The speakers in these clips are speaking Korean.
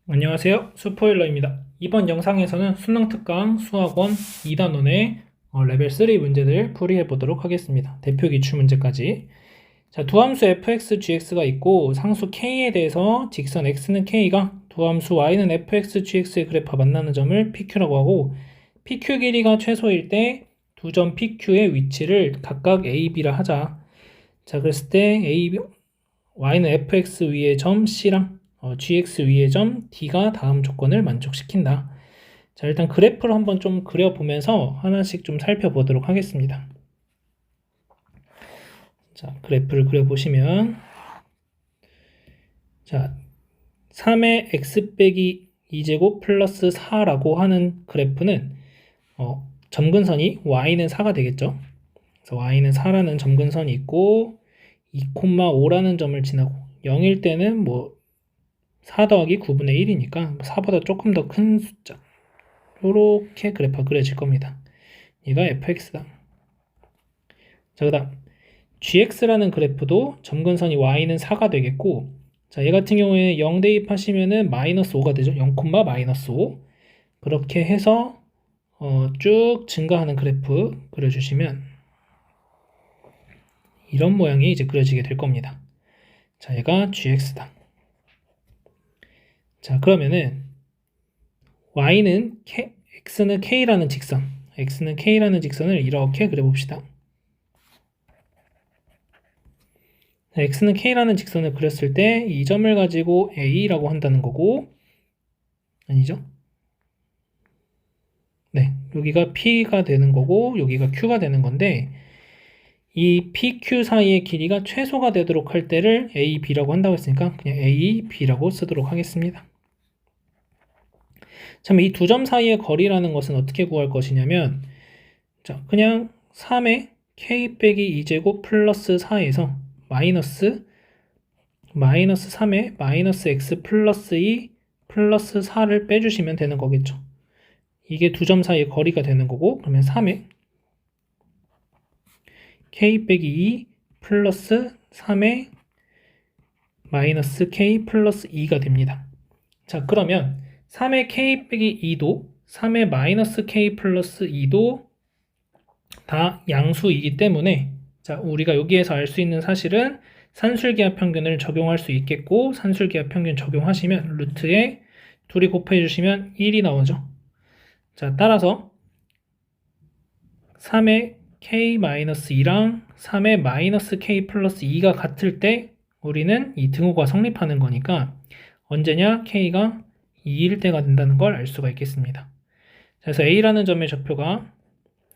안녕하세요. 스포일러입니다. 이번 영상에서는 수능 특강 수학원 2단원의 레벨 3 문제들 풀이해 보도록 하겠습니다. 대표 기출 문제까지. 자, 두함수 fx, gx가 있고 상수 k에 대해서 직선 x는 k가 두함수 y는 fx, gx의 그래프와 만나는 점을 pq라고 하고 pq 길이가 최소일 때 두 점 pq의 위치를 각각 a, b라 하자. 자, 그랬을 때 a, y는 fx 위의 점 c랑 gx 위의 점 d가 다음 조건을 만족시킨다. 자, 일단 그래프를 한번 좀 그려보면서 하나씩 좀 살펴보도록 하겠습니다. 자, 그래프를 그려보시면 자, 3의 x 빼기 2제곱 플러스 4라고 하는 그래프는 점근선이 y는 4가 되겠죠. 그래서 y는 4라는 점근선이 있고 2,5라는 점을 지나고 0일 때는 4 더하기 9분의 1이니까 4보다 조금 더 큰 숫자, 요렇게 그래프가 그려질 겁니다. 얘가 fx다. 자, 그 다음 gx라는 그래프도 점근선이 y는 4가 되겠고, 자, 얘 같은 경우에 0 대입하시면은 마이너스 5가 되죠. 0, 마이너스 5. 그렇게 해서 쭉 증가하는 그래프 그려주시면 이런 모양이 이제 그려지게 될 겁니다. 자, 얘가 gx다. 자, 그러면은 x는 k라는 직선을 이렇게 그려봅시다. x는 k라는 직선을 그렸을 때 이 점을 가지고 a라고 한다는 거고, 아니죠? 네, 여기가 p가 되는 거고 여기가 q가 되는 건데, 이 pq 사이의 길이가 최소가 되도록 할 때를 a, b라고 한다고 했으니까 그냥 a, b라고 쓰도록 하겠습니다. 참, 이 두 점 사이의 거리라는 것은 어떻게 구할 것이냐면, 자, 그냥 3의 k 빼기 2제곱 플러스 4에서 마이너스 3의 마이너스 x 플러스 2 플러스 4를 빼주시면 되는 거겠죠. 이게 두 점 사이의 거리가 되는 거고, 그러면 3의 k 빼기 2 플러스 3의 마이너스 k 플러스 2가 됩니다. 자, 그러면 3의 k 빼기 2도 3의 마이너스 k 플러스 2도 다 양수이기 때문에, 자, 우리가 여기에서 알 수 있는 사실은 산술기하 평균을 적용할 수 있겠고, 산술기하 평균 적용하시면 루트에 둘이 곱해 주시면 1이 나오죠. 자, 따라서 3의 k-2랑 3의 마이너스 k 플러스 2가 같을 때 우리는 이 등호가 성립하는 거니까 언제냐? k가 2일 때가 된다는 걸 알 수가 있겠습니다. 그래서 a라는 점의 좌표가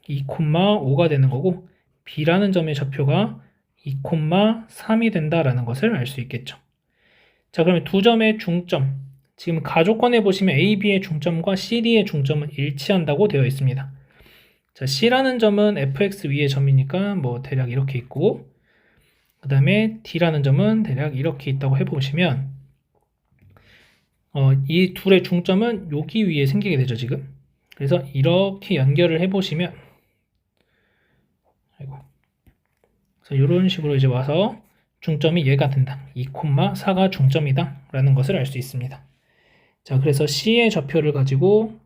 2,5가 되는 거고, b라는 점의 좌표가 2,3이 된다라는 것을 알 수 있겠죠. 자, 그러면 두 점의 중점, 지금 가조건에 보시면 A, B의 중점과 C, D의 중점은 일치한다고 되어 있습니다. 자, C라는 점은 fx 위의 점이니까 대략 이렇게 있고, 그 다음에 D라는 점은 대략 이렇게 있다고 해보시면 이 둘의 중점은 여기 위에 생기게 되죠, 지금. 그래서 이렇게 연결을 해보시면, 그래서 이런 식으로 이제 와서 중점이 얘가 된다. 2,4가 중점이다 라는 것을 알 수 있습니다. 자, 그래서 C의 좌표를 가지고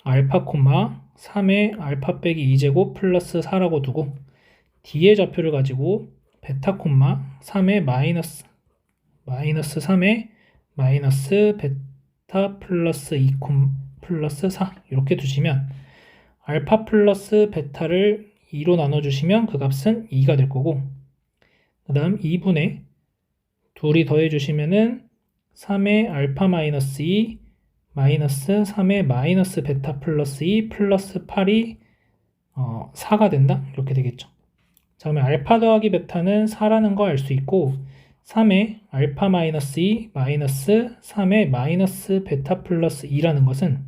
알파, 3의 알파 빼기 2제곱 플러스 4라고 두고, D의 좌표를 가지고 베타, 3의 마이너스 3의 마이너스 베타 플러스 2, 플러스 4 이렇게 두시면 알파 플러스 베타를 2로 나눠주시면 그 값은 2가 될 거고, 그 다음 2분의 둘이 더해주시면은 3의 알파 마이너스 2 마이너스 3의 마이너스 베타 플러스 2 플러스 8이 4가 된다? 이렇게 되겠죠. 자, 그러면 알파 더하기 베타는 4라는 거 알 수 있고, 3의 알파 마이너스 2 마이너스 3의 마이너스 베타 플러스 2라는 것은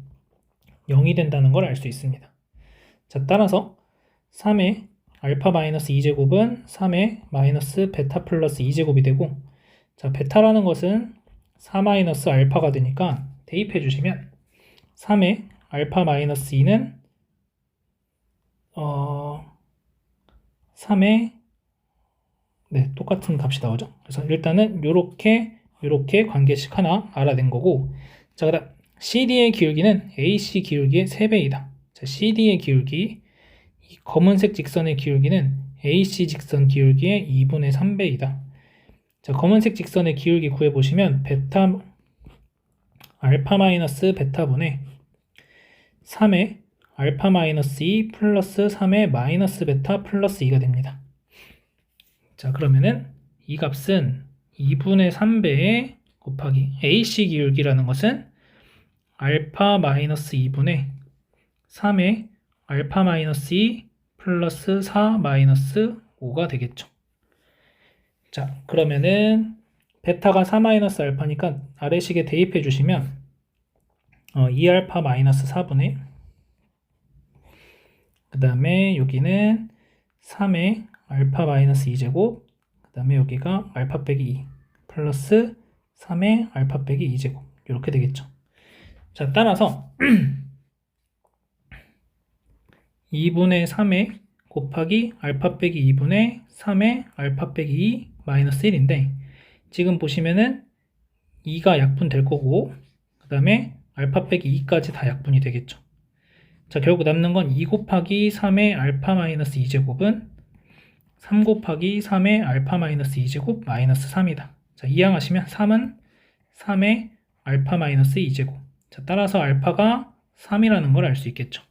0이 된다는 걸 알 수 있습니다. 자, 따라서 3의 알파 마이너스 2제곱은 3의 마이너스 베타 플러스 2제곱이 되고, 자, 베타라는 것은 4 마이너스 알파가 되니까 대입해 주시면 3의 알파 마이너스 2는 3의 똑같은 값이 나오죠. 그래서 일단은 요렇게 이렇게 관계식 하나 알아낸 거고, 자, 그다음 CD의 기울기는 AC 기울기의 3배이다. 자, CD의 기울기, 이 검은색 직선의 기울기는 AC 직선 기울기의 2분의 3배이다. 자, 검은색 직선의 기울기 구해보시면 베타 알파 마이너스 베타분의 3의 알파 마이너스 2 플러스 3의 마이너스 베타 플러스 2가 됩니다. 자, 그러면은 이 값은 2분의 3배에 곱하기 AC 기울기라는 것은 알파 마이너스 2분의 3의 알파 마이너스 2 플러스 4 마이너스 5가 되겠죠. 자, 그러면은 베타가 4 마이너스 알파니까 아래식에 대입해 주시면 2알파 마이너스 4분의 그 다음에 여기는 3의 알파 마이너스 2제곱 그 다음에 여기가 알파 빼기 2 플러스 3의 알파 빼기 2제곱 이렇게 되겠죠. 자, 따라서 2분의 3의 곱하기 알파 빼기 2분의 3의 알파 빼기 2 마이너스 1인데 지금 보시면은 2가 약분 될 거고 그 다음에 알파 빼기 2까지 다 약분이 되겠죠. 자, 결국 남는 건 2 곱하기 3의 알파 마이너스 2제곱은 3 곱하기 3의 알파 마이너스 2제곱 마이너스 3이다. 자, 이항하시면 3은 3의 알파 마이너스 2제곱. 자, 따라서 알파가 3이라는 걸 알 수 있겠죠.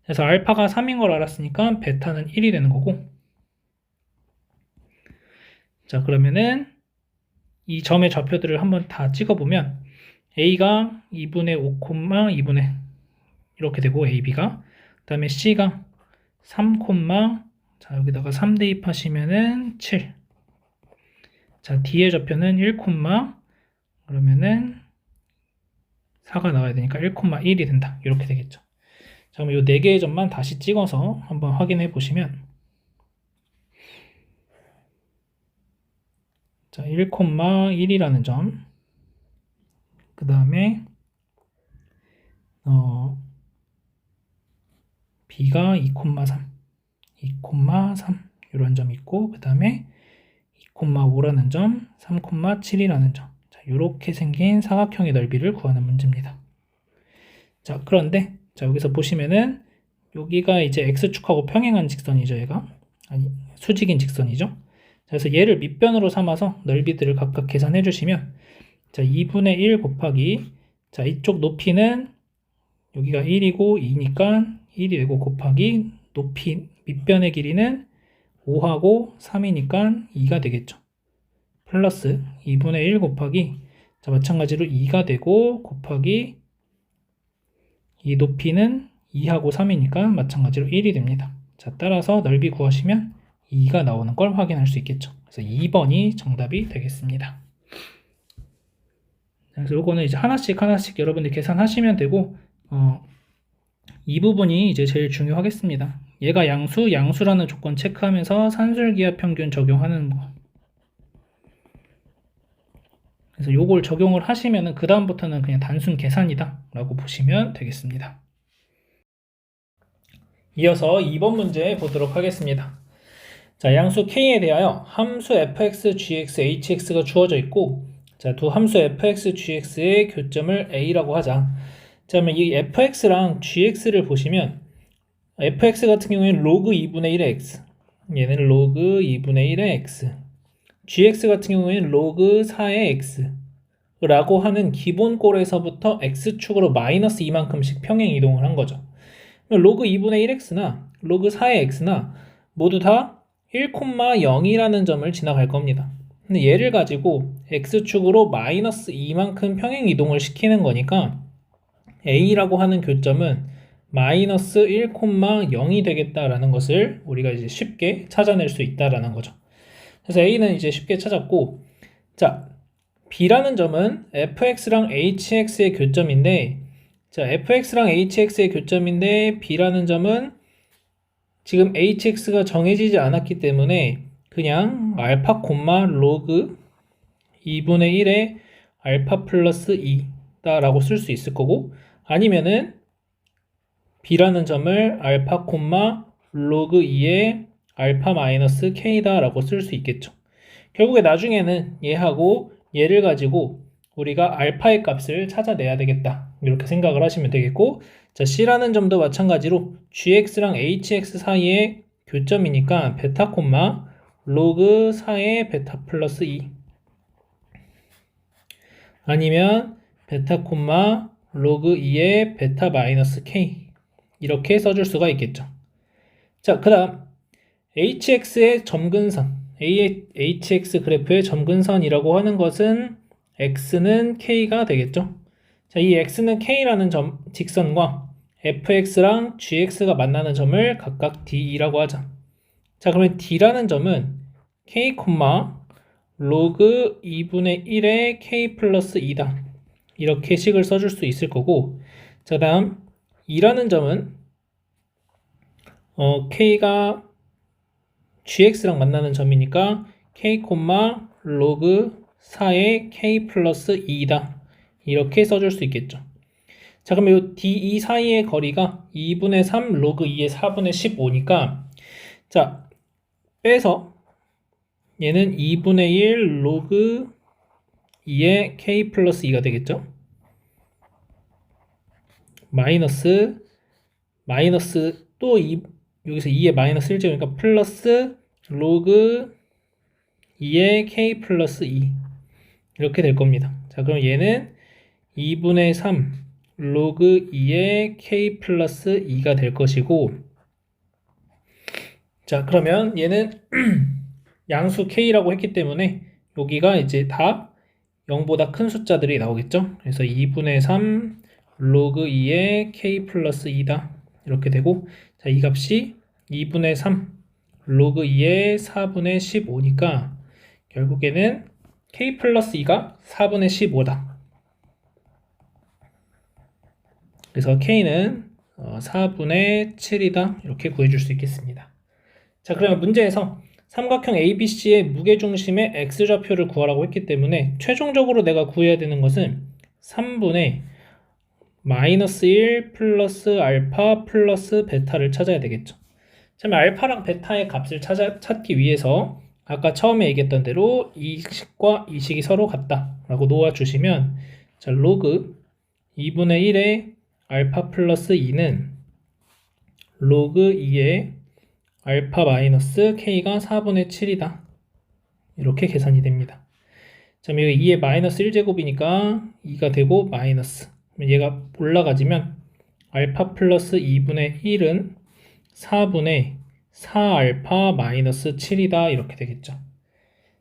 그래서 알파가 3인 걸 알았으니까 베타는 1이 되는 거고, 자, 그러면은 이 점의 좌표들을 한번 다 찍어보면 A가 2분의 5, 2분의 이렇게 되고 AB가 그 다음에 C가 3, 자, 여기다가 3 대입하시면은 7. 자, D의 좌표는 1, 그러면은 4가 나와야 되니까 1,1이 된다. 이렇게 되겠죠. 자, 그럼 이 4개의 점만 다시 찍어서 한번 확인해 보시면 자, 1,1이라는 점, 그 다음에 B가 2,3 이런 점이 있고 그 다음에 2,5라는 점, 3,7이라는 점. 자, 이렇게 생긴 사각형의 넓이를 구하는 문제입니다. 자, 그런데 자, 여기서 보시면은 여기가 이제 x축하고 평행한 직선이죠. 얘가 아니 수직인 직선이죠. 그래서 얘를 밑변으로 삼아서 넓이들을 각각 계산해 주시면 자, 2분의 1 곱하기 자, 이쪽 높이는 여기가 1이고 2니까 1이 되고 곱하기 높이 밑변의 길이는 5하고 3이니까 2가 되겠죠. 플러스 2분의 1 곱하기 자, 마찬가지로 2가 되고 곱하기 이 높이는 2하고 3이니까 마찬가지로 1이 됩니다. 자, 따라서 넓이 구하시면 2가 나오는 걸 확인할 수 있겠죠. 그래서 2번이 정답이 되겠습니다. 그래서 요거는 이제 하나씩 여러분들 계산하시면 되고 이 부분이 이제 제일 중요하겠습니다. 얘가 양수라는 조건 체크하면서 산술기하 평균 적용하는 거. 그래서 요걸 적용을 하시면은 그 다음부터는 그냥 단순 계산이다 라고 보시면 되겠습니다. 이어서 2번 문제 보도록 하겠습니다. 자, 양수 K에 대하여 함수 fx, gx, hx가 주어져 있고 자, 두 함수 fx, gx의 교점을 a라고 하자. 자, 그러면 이 fx랑 gx를 보시면 fx 같은 경우에는 로그 2분의 1의 x, 얘는 로그 2분의 1의 x, gx 같은 경우에는 로그 4의 x 라고 하는 기본꼴에서부터 x축으로 마이너스 2만큼씩 평행 이동을 한 거죠. 로그 2분의 1x나 로그 4의 x나 모두 다 1,0이라는 점을 지나갈 겁니다. 근데 얘를 가지고 x축으로 마이너스 2만큼 평행 이동을 시키는 거니까 a라고 하는 교점은 마이너스 1,0이 되겠다라는 것을 우리가 이제 쉽게 찾아낼 수 있다라는 거죠. 그래서 a는 이제 쉽게 찾았고, 자, b라는 점은 fx랑 hx의 교점인데, 자, fx랑 hx의 교점인데 b라는 점은 지금 hx가 정해지지 않았기 때문에 그냥 알파 콤마 로그 2분의 1의 알파 플러스 2다 라고 쓸 수 있을 거고, 아니면은 b라는 점을 알파 콤마 로그 2의 알파 마이너스 k다 라고 쓸 수 있겠죠. 결국에 나중에는 얘하고 얘를 가지고 우리가 알파의 값을 찾아내야 되겠다. 이렇게 생각을 하시면 되겠고, 자, C라는 점도 마찬가지로 GX랑 HX 사이의 교점이니까 베타 콤마 로그 4의 베타 플러스 2 아니면 베타 콤마 로그 2의 베타 마이너스 K 이렇게 써줄 수가 있겠죠. 자, 그 다음 HX의 점근선 HX 그래프의 점근선이라고 하는 것은 X는 K가 되겠죠. 자, 이 X는 K라는 직선과 fx랑 gx가 만나는 점을 각각 D라고 하자. 자, 그러면 D라는 점은 K, 로그 2분의 1의 K 플러스 2다. 이렇게 식을 써줄 수 있을 거고, 자, 다음 E라는 점은 K가 gx랑 만나는 점이니까 K, 로그 4의 K 플러스 2다. 이렇게 써줄 수 있겠죠. 자, 그럼 이 DE 사이의 거리가 2분의 3 로그 2의 4분의 15니까 자, 빼서 얘는 2분의 1 로그 2의 K 플러스 2가 되겠죠. 마이너스 또 여기서 2의 마이너스 1제곱이니까 플러스 로그 2의 K 플러스 2 이렇게 될 겁니다. 자, 그럼 얘는 2분의 3 로그 2의 K 플러스 2가 될 것이고, 자, 그러면 얘는 양수 K라고 했기 때문에 여기가 이제 다 0보다 큰 숫자들이 나오겠죠. 그래서 2분의 3 로그 2의 K 플러스 2다 이렇게 되고, 자, 이 값이 2분의 3 로그 2의 4분의 15니까 결국에는 K 플러스 2가 4분의 15다. 그래서 K는 4분의 7이다. 이렇게 구해줄 수 있겠습니다. 자, 그러면 문제에서 삼각형 ABC의 무게중심의 X좌표를 구하라고 했기 때문에 최종적으로 내가 구해야 되는 것은 3분의 마이너스 1 플러스 알파 플러스 베타를 찾아야 되겠죠. 자, 그럼 알파랑 베타의 값을 찾기 위해서 아까 처음에 얘기했던 대로 이 식과 이 식이 서로 같다 라고 놓아주시면, 자, 로그 2분의 1의 알파 플러스 2는 로그 2의 알파 마이너스 K가 4분의 7이다. 이렇게 계산이 됩니다. 자, 여기 2의 마이너스 1제곱이니까 2가 되고 마이너스. 얘가 올라가지면 알파 플러스 2분의 1은 4분의 4알파 마이너스 7이다. 이렇게 되겠죠.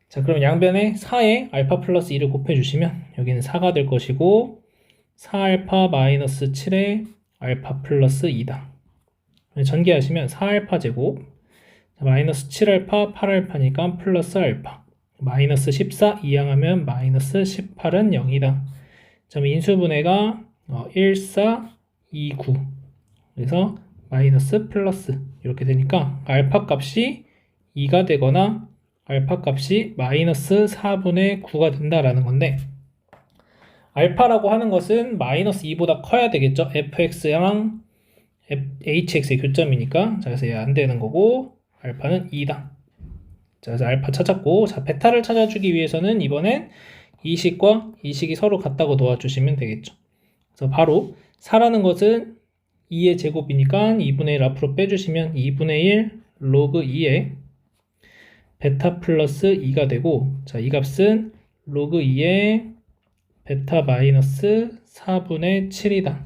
자, 그럼 양변에 4에 알파 플러스 2를 곱해주시면 여기는 4가 될 것이고 4알파 마이너스 7에 알파 플러스 2다. 전개하시면 4알파 제곱 마이너스 7알파 8알파니까 플러스 알파 마이너스 14 이항하면 마이너스 18은 0이다. 그럼 인수분해가 1, 4, 2, 9 그래서 마이너스 플러스 이렇게 되니까 알파 값이 2가 되거나 알파 값이 마이너스 4분의 9가 된다라는 건데, 알파라고 하는 것은 마이너스 2보다 커야 되겠죠. fx랑 hx의 교점이니까. 자, 그래서 얘 안 되는 거고 알파는 2다. 자, 그래서 알파 찾았고, 자, 베타를 찾아주기 위해서는 이번엔 이 식과 이 식이 서로 같다고 놓아주시면 되겠죠. 그래서 바로 4라는 것은 2의 제곱이니까 2분의 1 앞으로 빼주시면 2분의 1 로그 2의 베타 플러스 2가 되고, 자, 이 값은 로그 2의 베타 마이너스 4분의 7이다.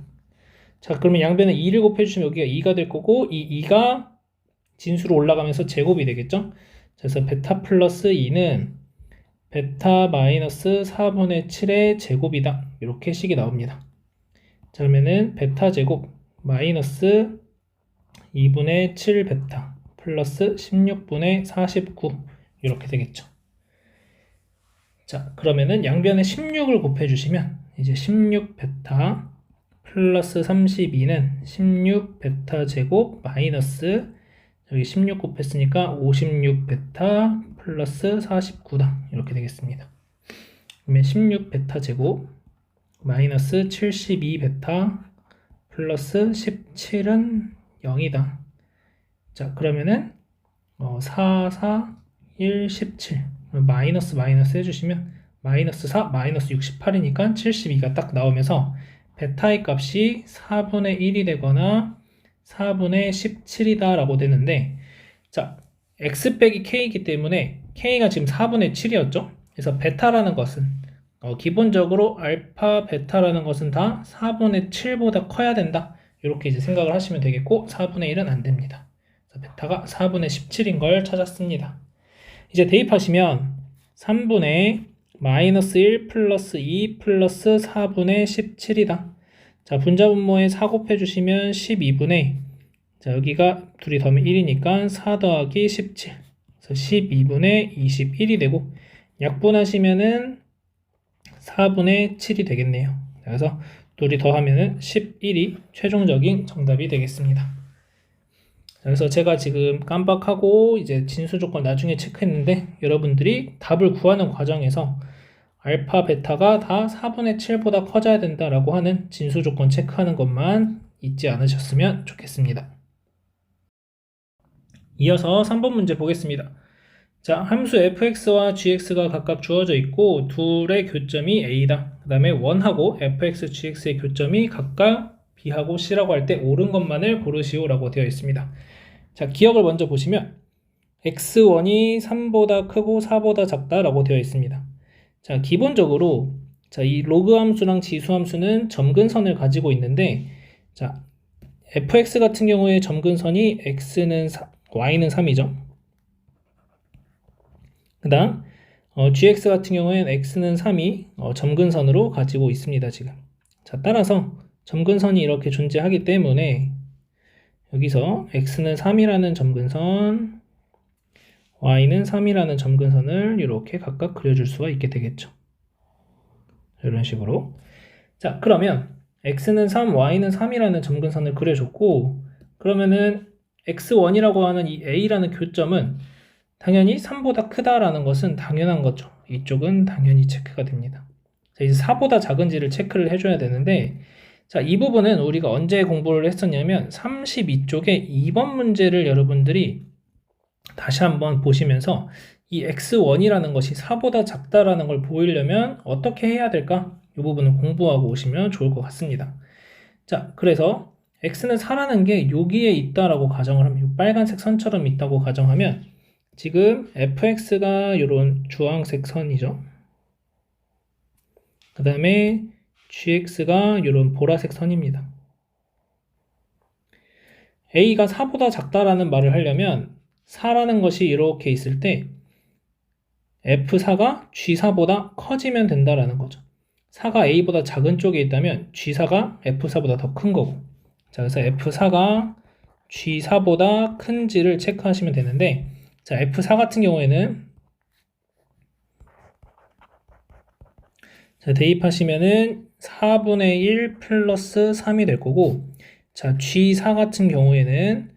자, 그러면 양변에 2를 곱해주시면 여기가 2가 될 거고, 이 2가 진수로 올라가면서 제곱이 되겠죠. 그래서 베타 플러스 2는 베타 마이너스 4분의 7의 제곱이다. 이렇게 식이 나옵니다. 자, 그러면은 베타 제곱 마이너스 2분의 7 베타 플러스 16분의 49 이렇게 되겠죠. 자, 그러면은 양변에 16을 곱해주시면 이제 16 베타 플러스 32는 16 베타 제곱 마이너스 여기 16 곱했으니까 56 베타 플러스 49다. 이렇게 되겠습니다. 그러면 16 베타 제곱 마이너스 72 베타 플러스 17은 0이다. 자, 그러면은 4, 4, 1, 17 마이너스 해주시면 마이너스 4, 마이너스 68이니까 72가 딱 나오면서 베타의 값이 4분의 1이 되거나 4분의 17이다 라고 되는데, 자, x 빼기 k이기 때문에 k가 지금 4분의 7이었죠? 그래서 베타라는 것은 기본적으로 알파, 베타라는 것은 다 4분의 7보다 커야 된다. 이렇게 이제 생각을 하시면 되겠고, 4분의 1은 안 됩니다. 그래서 베타가 4분의 17인 걸 찾았습니다. 이제 대입하시면 3분의 마이너스 1 플러스 2 플러스 4분의 17이다. 자, 분자분모에 4 곱해주시면 12분의, 자, 여기가 둘이 더하면 1이니까 4 더하기 17. 그래서 12분의 21이 되고, 약분하시면은 4분의 7이 되겠네요. 그래서 둘이 더하면은 11이 최종적인 정답이 되겠습니다. 그래서 제가 지금 깜빡하고 이제 진수 조건 나중에 체크했는데, 여러분들이 답을 구하는 과정에서 알파, 베타가 다 4분의 7보다 커져야 된다라고 하는 진수 조건 체크하는 것만 잊지 않으셨으면 좋겠습니다. 이어서 3번 문제 보겠습니다. 자, 함수 fx와 gx가 각각 주어져 있고 둘의 교점이 a다. 그 다음에 1하고 fx, gx의 교점이 각각 b하고 c라고 할 때 옳은 것만을 고르시오라고 되어 있습니다. 자, 기억을 먼저 보시면 x1이 3보다 크고 4보다 작다라고 되어 있습니다. 자, 기본적으로 자, 이 로그 함수랑 지수 함수는 점근선을 가지고 있는데, 자, fx 같은 경우에 점근선이 x는 4, y는 3이죠. 그 다음 gx 같은 경우에는 x는 3이 점근선으로 가지고 있습니다. 지금. 자, 따라서 점근선이 이렇게 존재하기 때문에 여기서 x는 3이라는 점근선, y는 3이라는 점근선을 이렇게 각각 그려줄 수가 있게 되겠죠. 이런 식으로. 자, 그러면 x는 3, y는 3이라는 점근선을 그려줬고, 그러면은 x1이라고 하는 이 a라는 교점은 당연히 3보다 크다라는 것은 당연한 거죠. 이쪽은 당연히 체크가 됩니다. 자, 이제 4보다 작은지를 체크를 해줘야 되는데, 자, 이 부분은 우리가 언제 공부를 했었냐면 32쪽에 2번 문제를 여러분들이 다시 한번 보시면서 이 x1이라는 것이 4보다 작다라는 걸 보이려면 어떻게 해야 될까? 이 부분을 공부하고 오시면 좋을 것 같습니다. 자, 그래서 x는 4라는 게 여기에 있다라고 가정을 하면, 이 빨간색 선처럼 있다고 가정하면 지금 fx가 이런 주황색 선이죠. 그 다음에 gx가 이런 보라색 선입니다. a가 4보다 작다라는 말을 하려면 4라는 것이 이렇게 있을 때 f4가 g4보다 커지면 된다라는 거죠. 4가 a보다 작은 쪽에 있다면 g4가 f4보다 더 큰 거고, 자, 그래서 f4가 g4보다 큰지를 체크하시면 되는데, 자, f4 같은 경우에는 자, 대입하시면은 4분의 1 플러스 3이 될 거고, 자, g4 같은 경우에는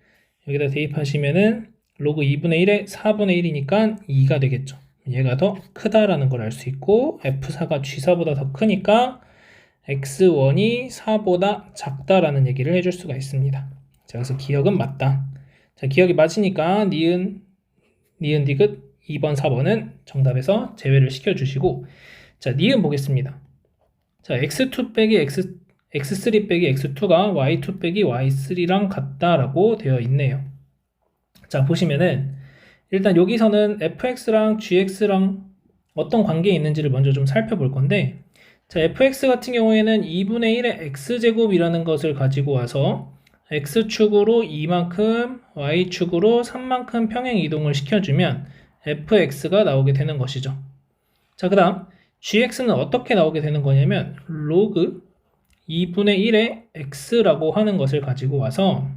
여기다 대입하시면은 로그 2분의 1에 4분의 1이니까 2가 되겠죠. 얘가 더 크다라는 걸 알 수 있고, f4가 g4보다 더 크니까 x1이 4보다 작다라는 얘기를 해줄 수가 있습니다. 자, 그래서 기억은 맞다. 자, 기억이 맞으니까 니은 디귿 2번, 4번은 정답에서 제외를 시켜주시고, 자, 니은 보겠습니다. 자, x2 빼기 x3 빼기 x2가 y2 빼기 y3랑 같다라고 되어 있네요. 자, 보시면은 일단 여기서는 fx랑 gx랑 어떤 관계에 있는지를 먼저 좀 살펴볼 건데, 자, fx 같은 경우에는 2분의 1의 x제곱이라는 것을 가지고 와서 x축으로 2만큼, y축으로 3만큼 평행 이동을 시켜주면 fx가 나오게 되는 것이죠. 자, 그 다음 gx는 어떻게 나오게 되는 거냐면 로그 2분의 1의 x라고 하는 것을 가지고 와서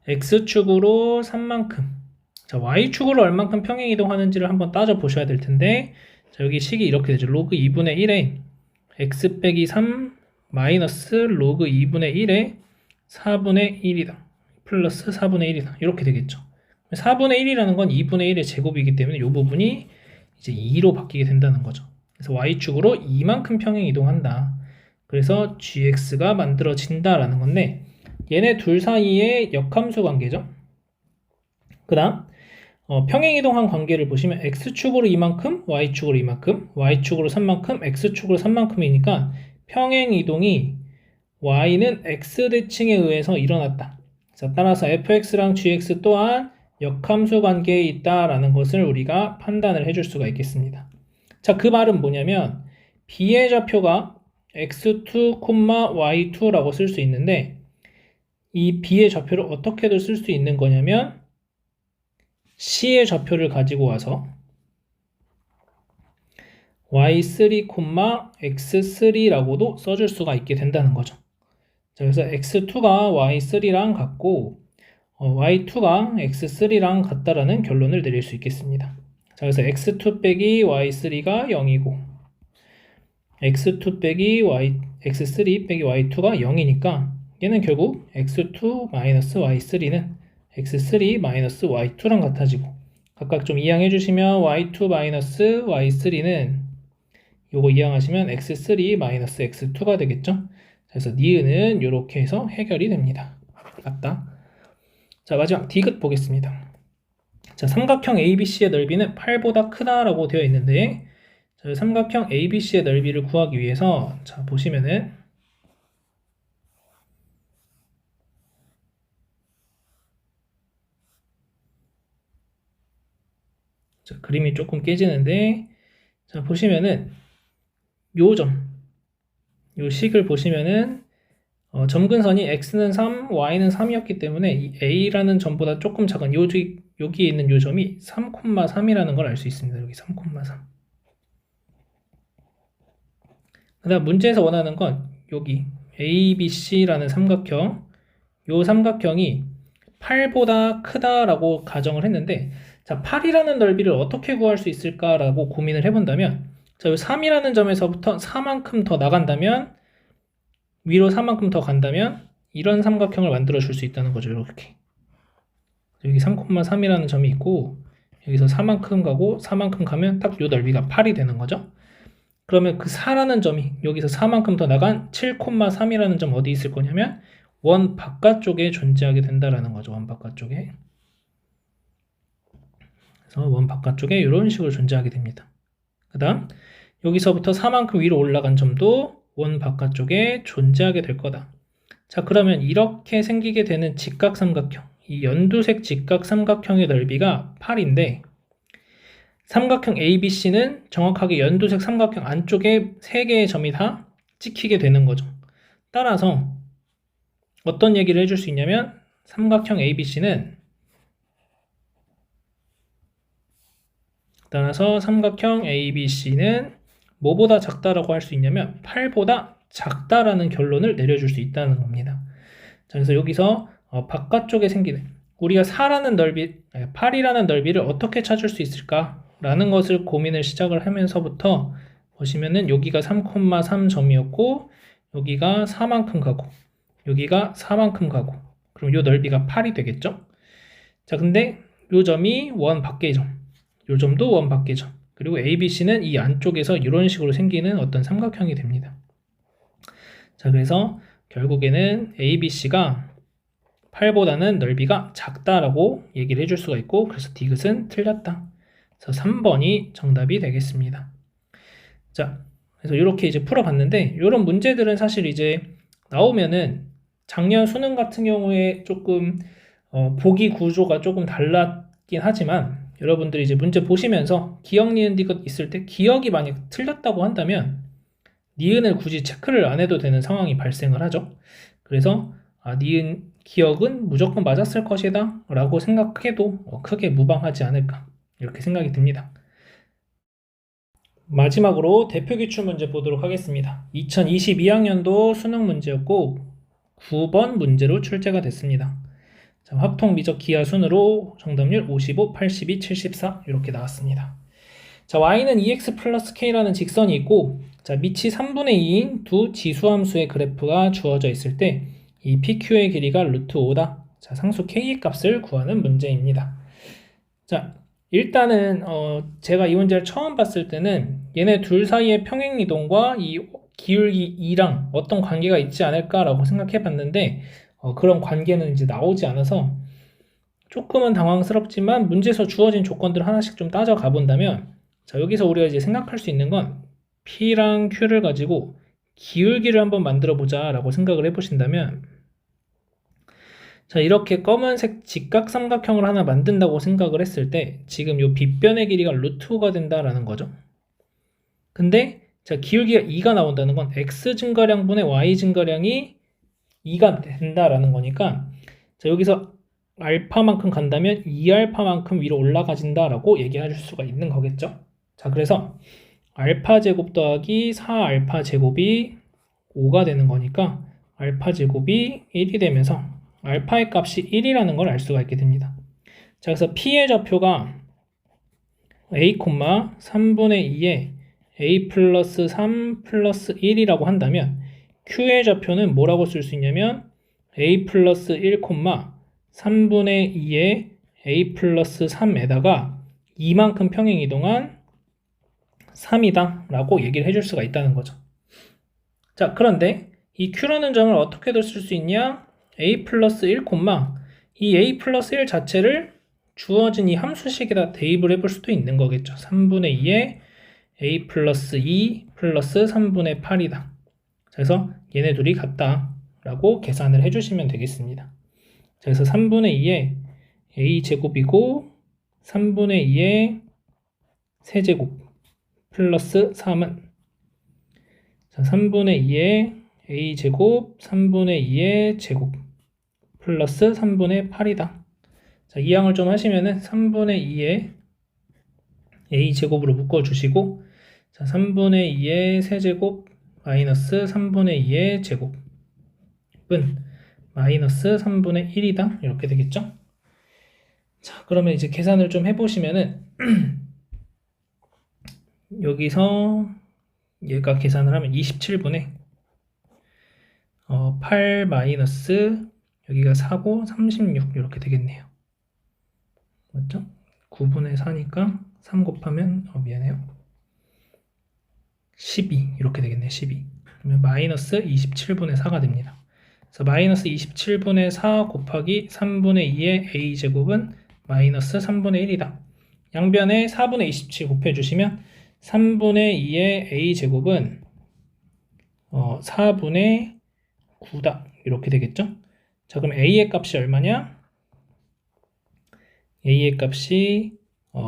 x축으로 3만큼, 자, y축으로 얼만큼 평행 이동하는지를 한번 따져 보셔야 될 텐데, 자, 여기 식이 이렇게 되죠. 로그 2분의 1에 x 빼기 3 마이너스 로그 2분의 1에 4분의 1이다. 플러스 4분의 1이다. 이렇게 되겠죠. 4분의 1이라는 건 2분의 1의 제곱이기 때문에 이 부분이 이제 2로 바뀌게 된다는 거죠. 그래서 y축으로 2만큼 평행 이동한다. 그래서 gx가 만들어진다라는 건데, 얘네 둘 사이의 역함수 관계죠. 그 다음 평행이동한 관계를 보시면 x축으로 이만큼, y축으로 이만큼, y축으로 3만큼, x축으로 3만큼이니까 평행이동이 y는 x대칭에 의해서 일어났다. 자, 따라서 fx랑 gx 또한 역함수 관계에 있다라는 것을 우리가 판단을 해줄 수가 있겠습니다. 자, 그 말은 뭐냐면 b의 좌표가 x2, y2라고 쓸 수 있는데 이 b의 좌표를 어떻게도 쓸 수 있는 거냐면 c의 좌표를 가지고 와서 y3, x3라고도 써줄 수가 있게 된다는 거죠. 자, 그래서 x2가 y3랑 같고 y2가 x3랑 같다라는 결론을 내릴 수 있겠습니다. 자, 그래서 x2 빼기 y3가 0이고 x2 빼기 x3 빼기 y2가 0이니까 얘는 결국 x2 마이너스 y3는 x3 마이너스 y2랑 같아지고 각각 좀 이항해 주시면 y2 마이너스 y3는 요거 이항하시면 x3 마이너스 x2가 되겠죠. 그래서 니은은 이렇게 해서 해결이 됩니다. 맞다. 자, 마지막 디귿 보겠습니다. 자, 삼각형 ABC의 넓이는 8보다 크다라고 되어 있는데 자, 삼각형 ABC의 넓이를 구하기 위해서 자, 보시면은 자, 그림이 조금 깨지는데 자, 보시면은 요 식을 보시면은 점근선이 x는 3, y는 3이었기 때문에 이 a라는 점보다 조금 작은 여기에 있는 요 점이 3,3이라는 걸 알 수 있습니다. 여기 3,3. 그 다음 문제에서 원하는 건 여기 ABC라는 삼각형 요 삼각형이 8보다 크다라고 가정을 했는데 자, 8이라는 넓이를 어떻게 구할 수 있을까라고 고민을 해본다면 자, 요 3이라는 점에서부터 4만큼 더 나간다면 위로 4만큼 더 간다면 이런 삼각형을 만들어 줄 수 있다는 거죠. 이렇게 여기 3,3이라는 점이 있고 여기서 4만큼 가고 4만큼 가면 딱 요 넓이가 8이 되는 거죠. 그러면 그 4라는 점이 여기서 4만큼 더 나간 7,3이라는 점 어디 있을 거냐면 원 바깥쪽에 존재하게 된다라는 거죠. 원 바깥쪽에. 그래서 원 바깥쪽에 이런 식으로 존재하게 됩니다. 그 다음 여기서부터 4만큼 위로 올라간 점도 원 바깥쪽에 존재하게 될 거다. 자, 그러면 이렇게 생기게 되는 직각삼각형, 이 연두색 직각삼각형의 넓이가 8인데 삼각형 ABC는 정확하게 연두색 삼각형 안쪽에 3개의 점이 다 찍히게 되는 거죠. 따라서 어떤 얘기를 해줄 수 있냐면 삼각형 ABC는 뭐보다 작다라고 할 수 있냐면 8보다 작다라는 결론을 내려줄 수 있다는 겁니다. 자, 그래서 여기서 바깥쪽에 생기는 우리가 8이라는 넓이를 어떻게 찾을 수 있을까라는 것을 고민을 시작을 하면서부터 보시면은 여기가 3,3점이었고 여기가 4만큼 가고 여기가 4만큼 가고 그럼 이 넓이가 8이 되겠죠? 자, 근데 이 점이 원 밖의 점, 이 점도 원 밖의 점, 그리고 ABC는 이 안쪽에서 이런 식으로 생기는 어떤 삼각형이 됩니다. 자, 그래서 결국에는 ABC가 8보다는 넓이가 작다라고 얘기를 해줄 수가 있고 그래서 디귿은 틀렸다. 그래서 3번이 정답이 되겠습니다. 자, 그래서 이렇게 이제 풀어봤는데 이런 문제들은 사실 이제 나오면은 작년 수능 같은 경우에 조금 보기 구조가 조금 달랐긴 하지만 여러분들이 이제 문제 보시면서 기억, 니은, 디귿 있을 때 기억이 만약 틀렸다고 한다면 니은을 굳이 체크를 안 해도 되는 상황이 발생을 하죠. 그래서 니은 기억은 무조건 맞았을 것이다 라고 생각해도 크게 무방하지 않을까 이렇게 생각이 듭니다. 마지막으로 대표기출 문제 보도록 하겠습니다. 2022학년도 수능 문제였고 9번 문제로 출제가 됐습니다. 자, 합통 미적 기하 순으로 정답률 55, 82, 74 이렇게 나왔습니다. 자, y는 2x 플러스 k라는 직선이 있고 자, 밑이 3분의 2인 두 지수함수의 그래프가 주어져 있을 때 이 PQ의 길이가 루트 5다. 자, 상수 K의 값을 구하는 문제입니다. 자, 일단은 제가 이 문제를 처음 봤을 때는 얘네 둘 사이의 평행이동과 이 기울기 2랑 어떤 관계가 있지 않을까라고 생각해 봤는데 그런 관계는 이제 나오지 않아서 조금은 당황스럽지만 문제에서 주어진 조건들 하나씩 좀 따져가 본다면, 자, 여기서 우리가 이제 생각할 수 있는 건 P랑 Q를 가지고 기울기를 한번 만들어 보자 라고 생각을 해보신다면, 자, 이렇게 검은색 직각삼각형을 하나 만든다고 생각을 했을 때 지금 요 빗변의 길이가 루트 5가 된다라는 거죠. 근데 자, 기울기가 2가 나온다는 건 x 증가량분의 y 증가량이 2가 된다라는 거니까, 자, 여기서 알파만큼 간다면 2알파만큼 위로 올라가진다라고 얘기해 줄 수가 있는 거겠죠. 자, 그래서 알파 제곱 더하기 4알파 제곱이 5가 되는 거니까 알파 제곱이 1이 되면서 알파의 값이 1이라는 걸 알 수가 있게 됩니다. 자, 그래서 P의 좌표가 a, 3분의 2에 a 플러스 3 플러스 1이라고 한다면 Q의 좌표는 뭐라고 쓸 수 있냐면 a 플러스 1, 3분의 2에 a 플러스 3에다가 이만큼 평행 이동한 3이다 라고 얘기를 해줄 수가 있다는 거죠. 자, 그런데 이 Q라는 점을 어떻게도 쓸 수 있냐? a 플러스 1, 이 a 플러스 1 자체를 주어진 이 함수식에다 대입을 해볼 수도 있는 거겠죠. 3분의 2에 a 플러스 2 플러스 3분의 8이다. 그래서 얘네 둘이 같다 라고 계산을 해주시면 되겠습니다. 그래서 3분의 2에 a 제곱이고 3분의 2에 세제곱 플러스 3은, 자, 3분의 2에 a 제곱 3분의 2의 제곱 플러스 3분의 8이다. 자, 이항을 좀 하시면은 3분의 2에 a 제곱으로 묶어주시고, 자, 3분의 2의 세제곱 마이너스 3분의 2의 제곱은 마이너스 3분의 1이다. 이렇게 되겠죠? 자, 그러면 이제 계산을 좀 해보시면은 여기서 얘가 계산을 하면 27분의 8 마이너스 여기가 4고 36 이렇게 되겠네요. 맞죠? 9분의 4니까 3 곱하면 미안해요. 12 이렇게 되겠네요. 12. 그러면 마이너스 27분의 4가 됩니다. 그래서 마이너스 27분의 4 곱하기 3분의 2의 a제곱은 마이너스 3분의 1이다. 양변에 4분의 27 곱해주시면 3분의 2의 a제곱은 4분의 9다. 이렇게 되겠죠? 자, 그럼 a의 값이 얼마냐? a의 값이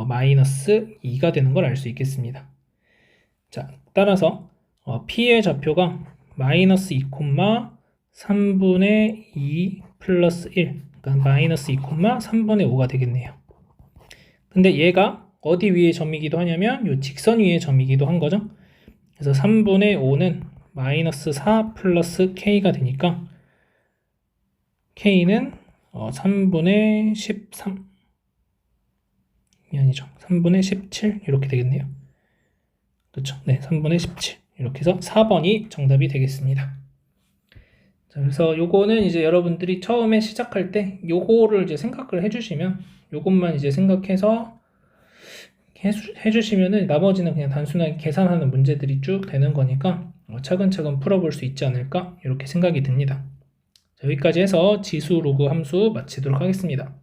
마이너스 2가 되는 걸 알 수 있겠습니다. 자, 따라서 p의 좌표가 마이너스 2, 3분의 2 플러스 1, 그러니까 마이너스 2, 3분의 5가 되겠네요. 근데 얘가 어디 위의 점이기도 하냐면 이 직선 위의 점이기도 한 거죠. 그래서 3분의 5는 마이너스 4 플러스 k가 되니까 k는 3분의 13, 아니죠, 3분의 17 이렇게 되겠네요. 그렇죠? 네, 3분의 17 이렇게 해서 4번이 정답이 되겠습니다. 자, 그래서 요거는 이제 여러분들이 처음에 시작할 때 요거를 이제 생각을 해주시면, 요것만 이제 생각해서 해주시면은 나머지는 그냥 단순하게 계산하는 문제들이 쭉 되는 거니까 차근차근 풀어볼 수 있지 않을까 이렇게 생각이 듭니다. 자, 여기까지 해서 지수 로그 함수 마치도록 하겠습니다.